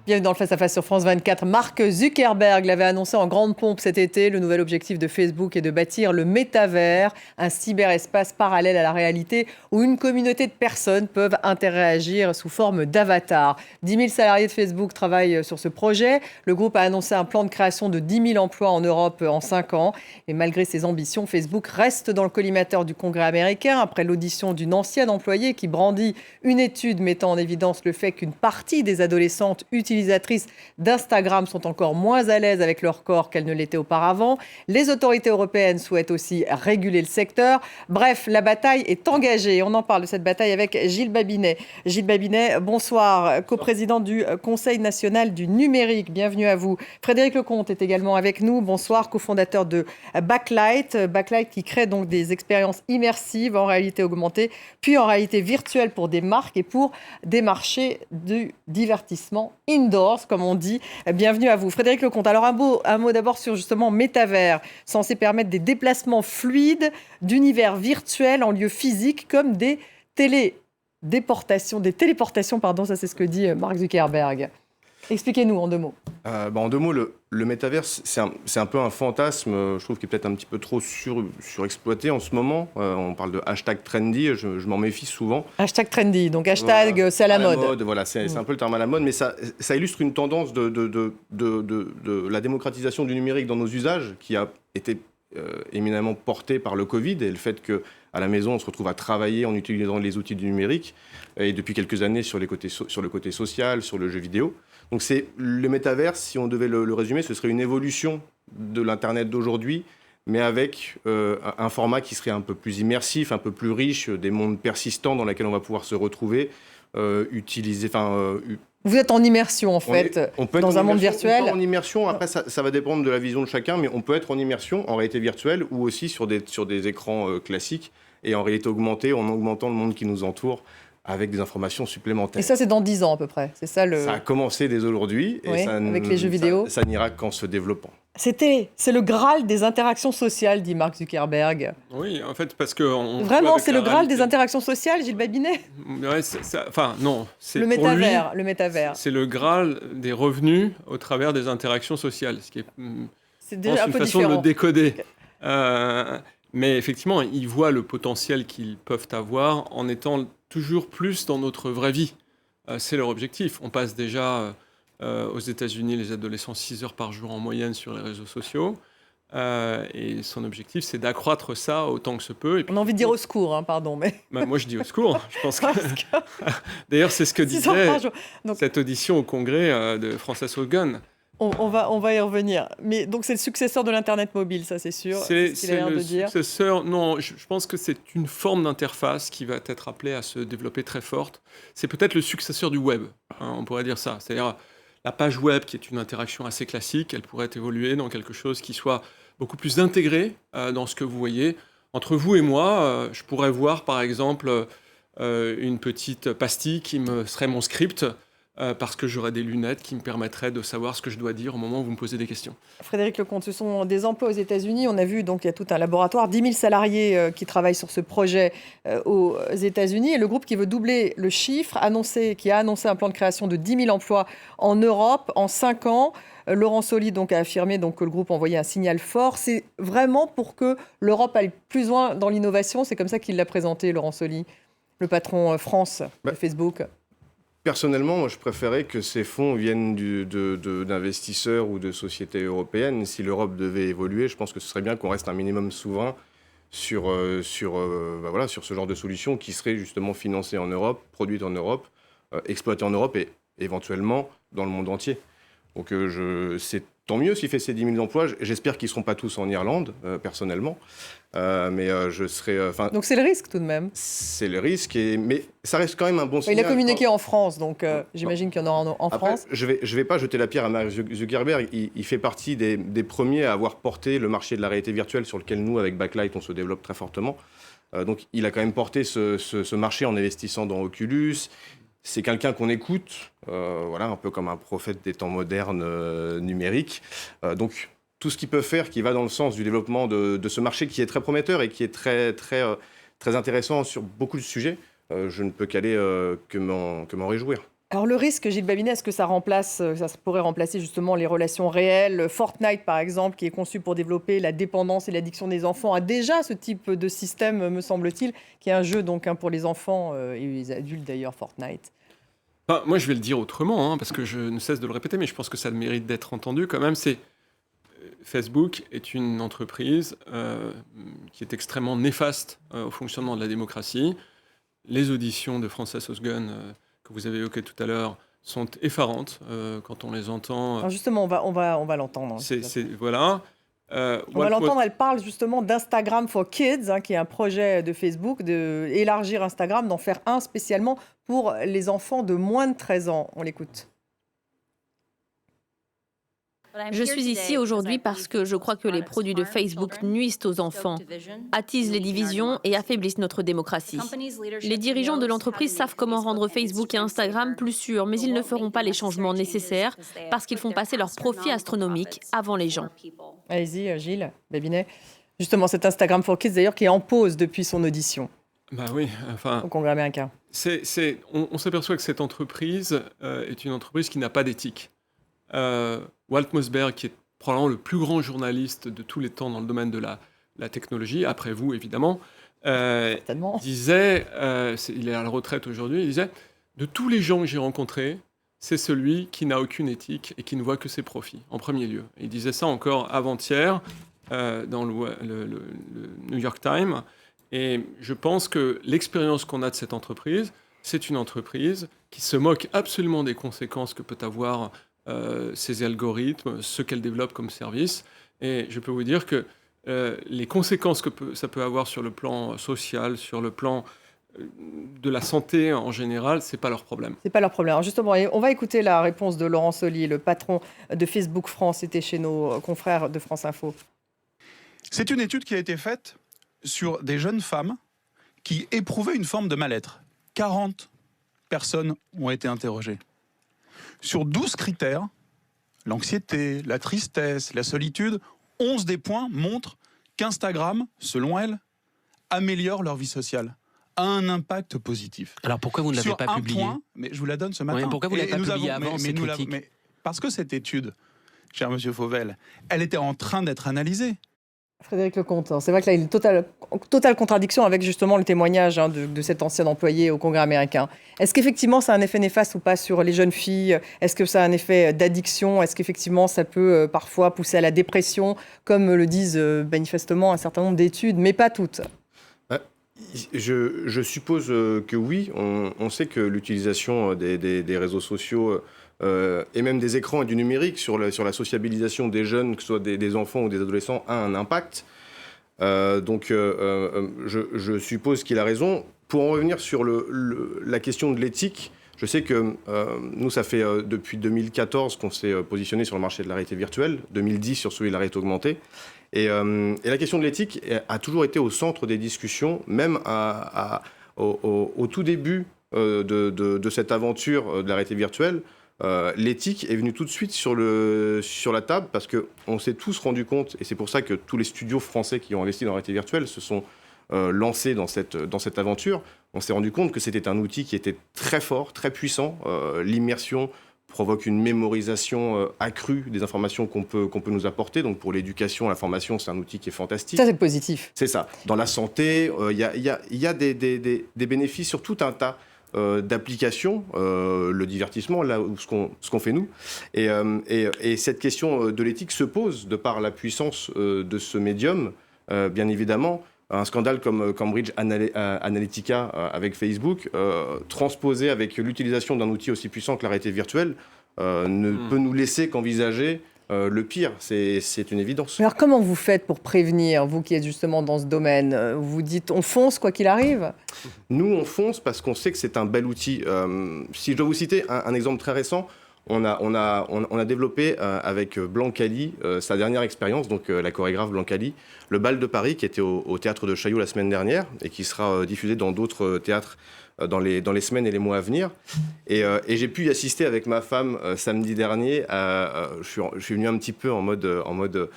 Bienvenue dans le Face à Face sur France 24. Mark Zuckerberg l'avait annoncé en grande pompe cet été. Le nouvel objectif de Facebook est de bâtir le métavers, un cyberespace parallèle à la réalité où une communauté de personnes peuvent interagir sous forme d'avatar. 10 000 salariés de Facebook travaillent sur ce projet. Le groupe a annoncé un plan de création de 10 000 emplois en Europe en 5 ans. Et malgré ses ambitions, Facebook reste dans le collimateur du Congrès américain après l'audition d'une ancienne employée qui brandit une étude mettant en évidence le fait qu'une partie des adolescentes utilisatrices d'Instagram sont encore moins à l'aise avec leur corps qu'elles ne l'étaient auparavant. Les autorités européennes souhaitent aussi réguler le secteur. Bref, la bataille est engagée. On en parle de cette bataille avec Gilles Babinet. Gilles Babinet, bonsoir, coprésident du Conseil national du numérique. Bienvenue à vous. Frédéric Lecomte est également avec nous. Bonsoir, cofondateur de Backlight. Backlight qui crée donc des expériences immersives en réalité augmentée, puis en réalité virtuelle pour des marques et pour des marchés du divertissement indoors, comme on dit. Bienvenue à vous. Frédéric Lecomte, alors un mot d'abord sur justement Métavers, censé permettre des déplacements fluides d'univers virtuels en lieu physique, comme des téléportations, pardon, ça c'est ce que dit Mark Zuckerberg. Expliquez-nous en deux mots. En deux mots, le métaverse, c'est un peu un fantasme, je trouve, qui est peut-être un petit peu trop surexploité en ce moment. On parle de hashtag trendy, je m'en méfie souvent. Hashtag trendy, donc hashtag voilà, c'est à la mode. Voilà, c'est un peu le terme à la mode, mais ça illustre une tendance de la démocratisation du numérique dans nos usages qui a été éminemment portée par le Covid et le fait qu'à la maison, on se retrouve à travailler en utilisant les outils du numérique et depuis quelques années sur le côté social, sur le jeu vidéo. Donc c'est le métavers, si on devait le résumer, ce serait une évolution de l'Internet d'aujourd'hui, mais avec un format qui serait un peu plus immersif, un peu plus riche, des mondes persistants dans lesquels on va pouvoir se retrouver, utiliser... Vous êtes en immersion, en fait, dans un monde virtuel. On peut en immersion, après ça va dépendre de la vision de chacun, mais on peut être en immersion, en réalité virtuelle, ou aussi sur des écrans classiques, et en réalité augmentée, en augmentant le monde qui nous entoure, avec des informations supplémentaires. Et ça, c'est dans 10 ans à peu près, c'est ça le... Ça a commencé dès aujourd'hui, oui, et avec les jeux vidéo. Ça n'ira qu'en se développant. C'est le Graal des interactions sociales, dit Mark Zuckerberg. Oui, en fait, parce que... Vraiment, c'est le Graal des interactions sociales, Gilles Babinet? Ouais, non. Le métavers. C'est le Graal des revenus au travers des interactions sociales, ce qui est déjà un peu façon différent. de le décoder. Mais effectivement, ils voient le potentiel qu'ils peuvent avoir en étant toujours plus dans notre vraie vie. C'est leur objectif. On passe déjà... aux États-Unis, les adolescents 6 heures par jour en moyenne sur les réseaux sociaux. Et son objectif, c'est d'accroître ça autant que se peut. Et puis, on a envie de dire au secours, hein, pardon. Mais... moi, je dis au secours. Je pense que... D'ailleurs, c'est ce que disait cette audition au Congrès de Frances Haugen. On va y revenir. Mais donc, c'est le successeur de l'Internet mobile, ça, c'est sûr. C'est le successeur. Non, je pense que c'est une forme d'interface qui va être appelée à se développer très forte. C'est peut-être le successeur du web, hein, on pourrait dire ça. C'est-à-dire... La page web, qui est une interaction assez classique, elle pourrait évoluer dans quelque chose qui soit beaucoup plus intégré dans ce que vous voyez. Entre vous et moi, je pourrais voir, par exemple, une petite pastille qui me serait mon script, parce que j'aurais des lunettes qui me permettraient de savoir ce que je dois dire au moment où vous me posez des questions. Frédéric Lecomte, ce sont des emplois aux États-Unis. On a vu, donc, il y a tout un laboratoire, 10 000 salariés qui travaillent sur ce projet aux États-Unis. Et le groupe qui veut doubler le chiffre, qui a annoncé un plan de création de 10 000 emplois en Europe en 5 ans. Laurent Soli donc, a affirmé donc, que le groupe envoyait un signal fort. C'est vraiment pour que l'Europe aille plus loin dans l'innovation. C'est comme ça qu'il l'a présenté, Laurent Soli, le patron France de Facebook. Personnellement, moi, je préférais que ces fonds viennent d'investisseurs ou de sociétés européennes. Si l'Europe devait évoluer, je pense que ce serait bien qu'on reste un minimum souverain sur ce genre de solutions qui seraient justement financées en Europe, produites en Europe, exploitées en Europe et éventuellement dans le monde entier. Donc c'est tant mieux s'il fait ces 10 000 emplois. J'espère qu'ils ne seront pas tous en Irlande, personnellement. Mais je serais... donc c'est le risque tout de même. C'est le risque, mais ça reste quand même un bon signal. Il a communiqué en France, donc j'imagine qu'il y en aura en Après, France. Je vais pas jeter la pierre à Mark Zuckerberg. Il fait partie des premiers à avoir porté le marché de la réalité virtuelle sur lequel nous, avec Backlight, on se développe très fortement. Donc il a quand même porté ce marché en investissant dans Oculus. C'est quelqu'un qu'on écoute, un peu comme un prophète des temps modernes numériques. Donc, tout ce qu'il peut faire qui va dans le sens du développement de ce marché qui est très prometteur et qui est très, très intéressant sur beaucoup de sujets, je ne peux qu'aller que m'en réjouir. Alors le risque, Gilles Babinet, est-ce que ça pourrait remplacer justement les relations réelles? Fortnite, par exemple, qui est conçu pour développer la dépendance et l'addiction des enfants, a déjà ce type de système, me semble-t-il, qui est un jeu donc pour les enfants et les adultes d'ailleurs, Fortnite. Moi, je vais le dire autrement, parce que je ne cesse de le répéter, mais je pense que ça mérite d'être entendu quand même. Facebook est une entreprise qui est extrêmement néfaste au fonctionnement de la démocratie. Les auditions de Frances Haugen que vous avez évoquées tout à l'heure sont effarantes quand on les entend. Alors justement, on va l'entendre. Voilà. On va l'entendre, elle parle justement d'Instagram for Kids, qui est un projet de Facebook, d'élargir Instagram, d'en faire un spécialement pour les enfants de moins de 13 ans. On l'écoute. Je suis ici aujourd'hui parce que je crois que les produits de Facebook nuisent aux enfants, attisent les divisions et affaiblissent notre démocratie. Les dirigeants de l'entreprise savent comment rendre Facebook et Instagram plus sûrs, mais ils ne feront pas les changements nécessaires parce qu'ils font passer leurs profits astronomiques avant les gens. Allez-y, Gilles Babinet. Justement, cet Instagram for Kids, d'ailleurs, qui est en pause depuis son audition. Oui, au Congrès américain. On s'aperçoit que cette entreprise est une entreprise qui n'a pas d'éthique. Walt Mossberg, qui est probablement le plus grand journaliste de tous les temps dans le domaine de la technologie, après vous évidemment, disait, il est à la retraite aujourd'hui, il disait « De tous les gens que j'ai rencontrés, c'est celui qui n'a aucune éthique et qui ne voit que ses profits, en premier lieu. » Il disait ça encore avant-hier dans le New York Times. Et je pense que l'expérience qu'on a de cette entreprise, c'est une entreprise qui se moque absolument des conséquences que peut avoir ces algorithmes, ce qu'elle développe comme service. Et je peux vous dire que les conséquences que ça peut avoir sur le plan social, sur le plan de la santé en général, c'est pas leur problème. C'est pas leur problème. Alors justement, on va écouter la réponse de Laurent Sollier, le patron de Facebook France, c'était chez nos confrères de France Info. C'est une étude qui a été faite sur des jeunes femmes qui éprouvaient une forme de mal-être. 40 personnes ont été interrogées. Sur 12 critères, l'anxiété, la tristesse, la solitude, 11 des points montrent qu'Instagram, selon elles, améliore leur vie sociale, a un impact positif. Alors pourquoi vous ne l'avez pas publié ? Point, mais je vous la donne ce matin. Oui, pourquoi vous ne l'avez pas publié avant ces critiques ? Parce que cette étude, cher monsieur Fauvel, elle était en train d'être analysée. Frédéric Lecomte, c'est vrai que là, il y a une totale contradiction avec justement le témoignage de cet ancien employé au Congrès américain. Est-ce qu'effectivement ça a un effet néfaste ou pas sur les jeunes filles ? Est-ce que ça a un effet d'addiction ? Est-ce qu'effectivement ça peut parfois pousser à la dépression, comme le disent manifestement un certain nombre d'études, mais pas toutes ? Je suppose que oui. On sait que l'utilisation des réseaux sociaux et même des écrans et du numérique sur la sociabilisation des jeunes, que ce soit des enfants ou des adolescents, a un impact. Donc je suppose qu'il a raison. Pour en revenir sur la question de l'éthique, je sais que nous, ça fait depuis 2014 qu'on s'est positionné sur le marché de la réalité virtuelle, 2010 sur celui de la réalité augmentée. Et la question de l'éthique a toujours été au centre des discussions, même au tout début de cette aventure de la réalité virtuelle. L'éthique est venue tout de suite sur la table parce qu'on s'est tous rendu compte, et c'est pour ça que tous les studios français qui ont investi dans la réalité virtuelle se sont lancés dans cette aventure. On s'est rendu compte que c'était un outil qui était très fort, très puissant. L'immersion provoque une mémorisation accrue des informations qu'on peut nous apporter. Donc pour l'éducation, la formation, c'est un outil qui est fantastique. Ça, c'est positif. C'est ça. Dans la santé, il y a des bénéfices sur tout un tas d'applications, le divertissement, là où ce qu'on fait nous. Et cette question de l'éthique se pose de par la puissance de ce médium, bien évidemment. Un scandale comme Cambridge Analytica avec Facebook, transposé avec l'utilisation d'un outil aussi puissant que la réalité virtuelle, ne peut nous laisser qu'envisager le pire. C'est une évidence. Alors comment vous faites pour prévenir, vous qui êtes justement dans ce domaine ? Vous dites on fonce quoi qu'il arrive ? Nous, on fonce parce qu'on sait que c'est un bel outil. Si je dois vous citer un exemple très récent, on a développé avec Blanca Li, sa dernière expérience, donc la chorégraphe Blanca Li, le bal de Paris qui était au théâtre de Chaillot la semaine dernière et qui sera diffusé dans d'autres théâtres dans les semaines et les mois à venir. Et j'ai pu y assister avec ma femme samedi dernier. Je suis venu un petit peu en mode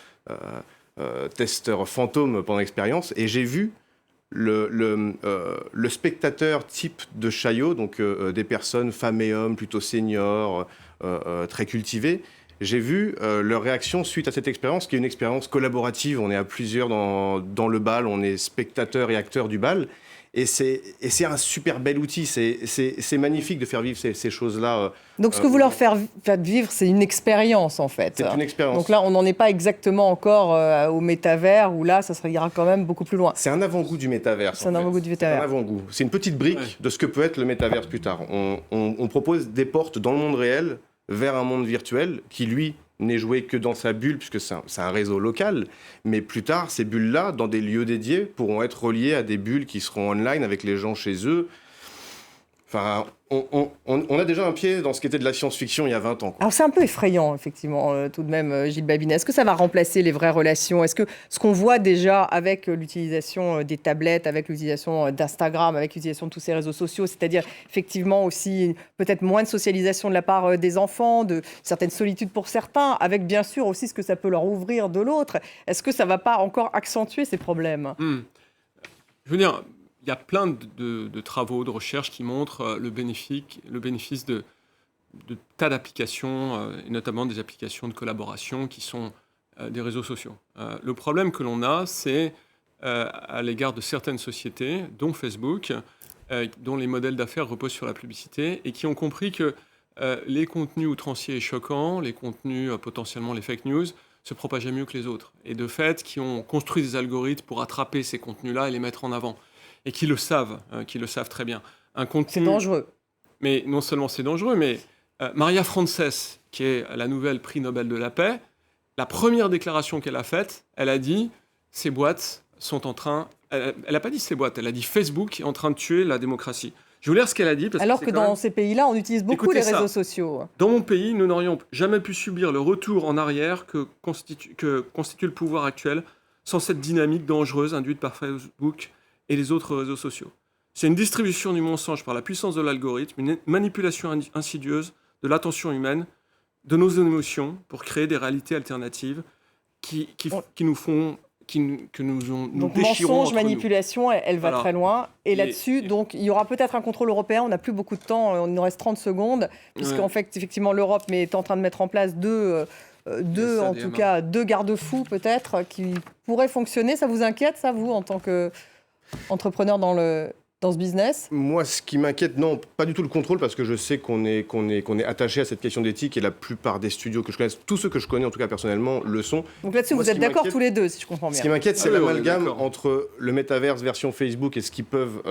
testeur fantôme pendant l'expérience et j'ai vu le spectateur type de Chaillot, donc des personnes, femmes et hommes, plutôt seniors, très cultivés, j'ai vu leur réaction suite à cette expérience, qui est une expérience collaborative. On est à plusieurs dans le bal, on est spectateurs et acteurs du bal. Et c'est un super bel outil. C'est magnifique de faire vivre ces choses-là. Donc, ce que vous leur faites vivre, c'est une expérience, en fait. C'est une expérience. Donc là, on n'en est pas exactement encore au métavers, où là, ça ira quand même beaucoup plus loin. C'est un avant-goût du métavers. C'est un avant-goût du métavers. C'est un avant-goût. C'est une petite brique de ce que peut être le métavers plus tard. On propose des portes dans le monde réel vers un monde virtuel qui, lui, n'est joué que dans sa bulle, puisque c'est un réseau local. Mais plus tard, ces bulles-là, dans des lieux dédiés, pourront être reliées à des bulles qui seront online avec les gens chez eux. Enfin, on a déjà un pied dans ce qui était de la science-fiction il y a 20 ans. Quoi. Alors c'est un peu effrayant, effectivement, tout de même, Gilles Babinet. Est-ce que ça va remplacer les vraies relations ? Est-ce que ce qu'on voit déjà avec l'utilisation des tablettes, avec l'utilisation d'Instagram, avec l'utilisation de tous ces réseaux sociaux, c'est-à-dire effectivement aussi peut-être moins de socialisation de la part des enfants, de certaines solitudes pour certains, avec bien sûr aussi ce que ça peut leur ouvrir de l'autre, est-ce que ça ne va pas encore accentuer ces problèmes ? Je veux dire... Il y a plein de travaux, de recherches qui montrent le bénéfice de tas d'applications, et notamment des applications de collaboration qui sont des réseaux sociaux. Le problème que l'on a, c'est à l'égard de certaines sociétés, dont Facebook, dont les modèles d'affaires reposent sur la publicité, et qui ont compris que les contenus outranciers et choquants, les contenus potentiellement les fake news, se propageaient mieux que les autres. Et de fait, qui ont construit des algorithmes pour attraper ces contenus-là et les mettre en avant. Et qui le savent très bien. C'est dangereux. Mais non seulement c'est dangereux, mais Maria Frances, qui est la nouvelle prix Nobel de la paix, la première déclaration qu'elle a faite, elle a dit « ces boîtes sont en train... » Elle n'a pas dit « ces boîtes », elle a dit « Facebook est en train de tuer la démocratie ». Je vous lire ce qu'elle a dit. Alors que dans ces pays-là, on utilise beaucoup les réseaux sociaux. Dans mon pays, nous n'aurions jamais pu subir le retour en arrière que constitue le pouvoir actuel sans cette dynamique dangereuse induite par Facebook et les autres réseaux sociaux. C'est une distribution du mensonge par la puissance de l'algorithme, une manipulation insidieuse de l'attention humaine, de nos émotions, pour créer des réalités alternatives que nous donc déchirons mensonge, entre manipulation, elle va Voilà. très loin. Et là-dessus, donc, il y aura peut-être un contrôle européen. On n'a plus beaucoup de temps, il nous reste 30 secondes, puisqu'en fait, effectivement, l'Europe est en train de mettre en place deux garde-fous, peut-être, qui pourraient fonctionner. Ça vous inquiète, ça, vous, en tant qu'entrepreneur dans ce business ? Moi, ce qui m'inquiète, non, pas du tout le contrôle, parce que je sais qu'on est attaché à cette question d'éthique, et la plupart des studios que je connais, tous ceux que je connais en tout cas personnellement, le sont. Donc là-dessus, vous êtes d'accord tous les deux, si je comprends bien. Ce qui m'inquiète, c'est l'amalgame d'accord. entre le métaverse version Facebook et ce qu'ils peuvent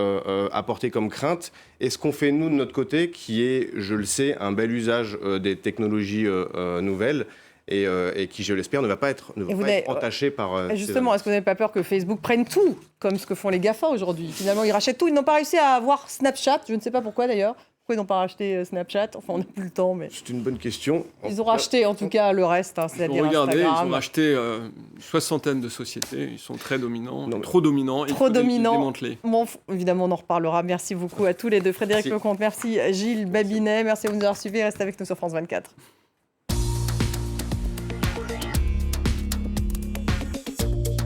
apporter comme crainte, et ce qu'on fait nous de notre côté, qui est, je le sais, un bel usage des technologies nouvelles, et qui, je l'espère, ne va pas être entaché par... Justement, est-ce que vous n'avez pas peur que Facebook prenne tout, comme ce que font les GAFA aujourd'hui ? Finalement, ils rachètent tout. Ils n'ont pas réussi à avoir Snapchat. Je ne sais pas pourquoi, d'ailleurs. Pourquoi ils n'ont pas racheté Snapchat ? Enfin, on n'a plus le temps, mais... C'est une bonne question. Ils ont racheté, en tout cas, le reste, c'est-à-dire Regardez, Instagram. ils ont racheté une soixantaine de sociétés. Ils sont très dominants, trop dominants. Trop dominants. Démantelés. Bon, évidemment, on en reparlera. Merci beaucoup à tous les deux. Frédéric Lecomte, merci. Gilles Babinet, merci de nous avoir suivis. Restez avec nous sur France 24.